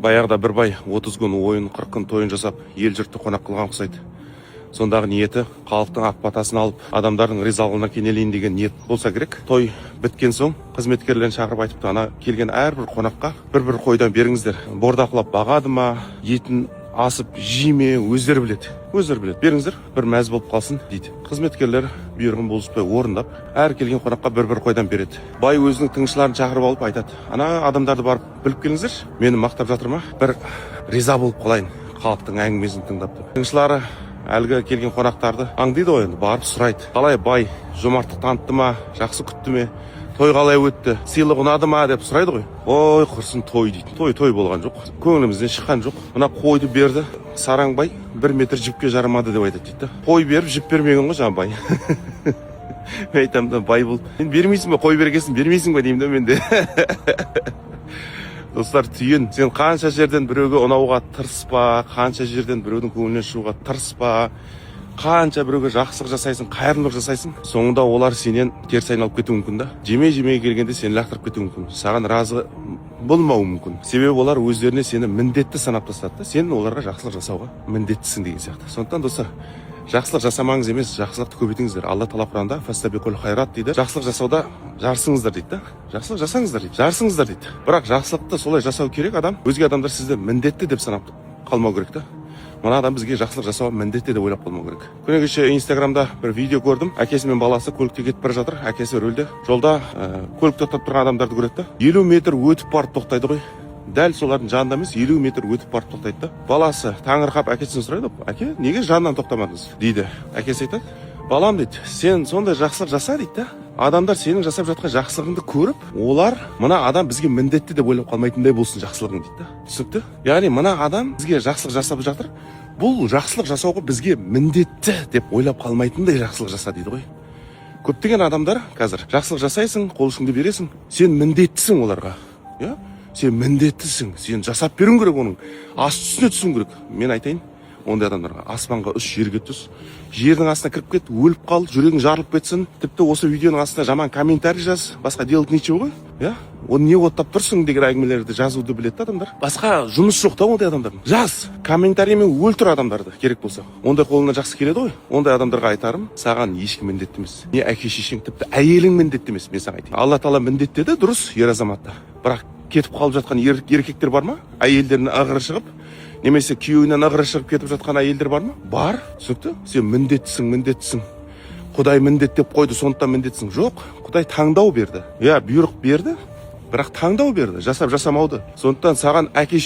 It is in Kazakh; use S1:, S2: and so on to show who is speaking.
S1: Баяғыда бір бай 30 күн ойын 40 күн тойын жасап, ел жұртты қонақ қылған ұқсайды. Сондағы ниеті халықтың ақ батасын алып, адамдардың ризалығына кенелейін деген ниет болса керек. Той біткен соң қызметкерлерін шақырып айтыпты, ана келген әрбір қонаққа бір қойдан беріңіздер. Бордақылап бағады ма, етін асып жейме, өздері біледі. Беріңіздер, бір мәз болып қалсын дейді. Қызметкерлер бұйрығын бұлжытпай орындап, әр келген қонаққа бір қойдан береді. Бай өзінің тыңшыларын шақырып алып айтады: ана адамдарды барып біліп келіңіздер, мені мақтап жатыр ма? Бір риза болып қалайын халықтың әңгімесін тыңдап. Тыңшылары әлгі келген қонақтарды аңдиды ғой, енді барып сұрайды: қалай бай, жомарттық танытты ма, жақсы күтті ме, той қалай өтті, сыйлық ұнады ма деп сұрайды ғой. Ой, құрсын той дейді. Той болған жоқ, көңілімізден шыққан жоқ. Мына қойды берді, сараңбай 1 метр жіпке жарамады деп айтады дейді. Қой беріп жіп бермеген ғой жаңа бай. Мен айтамын да, бай бол, мен бермейсің бе, қой бергесін бермейсің бе деймін да мен де. Достар, түйін, сен қанша жерден біреуге ұнауға тырыспа, қанша жерден біреудің көңілінен шығуға тырыспа, қанша біреуге жақсылық жасайсың, қайырымдылық жасайсың, соңында олар сенен теріс айналып кетуі мүмкін да. Жемей келгенде сені лақтырып кетуі мүмкін, саған разы болмауы мүмкін. Себебі олар өздеріне сені міндетті санап тастады да, сен оларға жақсылық жасауға міндеттісің деген сияқты. Сондықтан достар, жақсылық жасамаңыз емес, жақсылықты көбейтіңіздер. Алла Тағала Құранда фастабиқул хайрат дейді. Жақсылық жасауда жарысыңыздар дейді да. Жақсылық жасаңыздар дейді. Жарысыңыздар дейді. Бірақ жақсылықты солай жасау керек адам. Өзге адамдар сізді міндетті деп санап қалмау керек та. Мына адам бізге жақсылық жасауға міндетті деп ойлап қалмау керек. Күні кеше Инстаграмда бір видео көрдім. Әкесі мен баласы көлікте кетіп бара жатыр. Әкесі рөлде. Жолда көлік тоқтап тұрған адамдарды көреді да. 50 метр өтіп барып тоқтайды ғой. Дәл солардың жанында емес, 50 метр өтіп барып тоқтайды да. Баласы таңырқап әкесін сұрайды: әке, неге жанынан тоқтамадыңыз дейді. Әкесі айтады: балам дейді, сен сондай жақсылық жаса дейді да. Адамдар сенің жасап жатқан жақсылығыңды көріп, олар мына адам бізге міндетті деп ойлап қалмайтындай болсын жақсылығың дейді да. Түсінікті? Яғни мына адам бізге жақсылық жасап жатыр, бұл жақсылық жасауға бізге міндетті деп ойлап қалмайтындай жақсылық жаса дейді ғой. Көптеген адамдар қазір жақсылық жасайсың, қол ұшыңды бересің, сен міндеттісің оларға. Иә? Сен міндеттісің, сен жасап беруің керек, оның ас үстіне түсуің керек. Мен айтайын, ондай адамдарға: аспанға үш, жерге түс, жердің астына кіріп кет, өліп қал, жүрегің жарылып кетсін, тіпті осы видеоның астына жаман комментарий жаз, басқа делать нечего ғой. Иә? Оны не оттап тұрсың деген әңгімелерді жазуды біледі адамдар. Басқа жұмыс жоқ та ондай адамдардың. Жаз, комментариймен өлтір адамдарды керек болса. Ондай қолына жақсы келеді ғой. Ондай адамдарға айтарым: саған ешкім міндетті емес. Не әке шешең, тіпті әйелің міндетті емес, мен саған айтайын. Алла Тағала міндеттеді, дұрыс, ер азаматта. Бірақ кетіп қалып жатқан еркектер бар ма? Әйелдеріне ығыры шығып, немесе күйеуінен ығыры шығып кетіп жатқан әйелдер бар ма? Бар. Түсінікті? Сен міндеттісің. Құдай міндеттеп қойды, сондықтан міндеттісің. Жоқ, Құдай таңдау берді. Иә, бұйрық берді, бірақ таңдау берді, жасап жасамауды. Сондықтан саған әке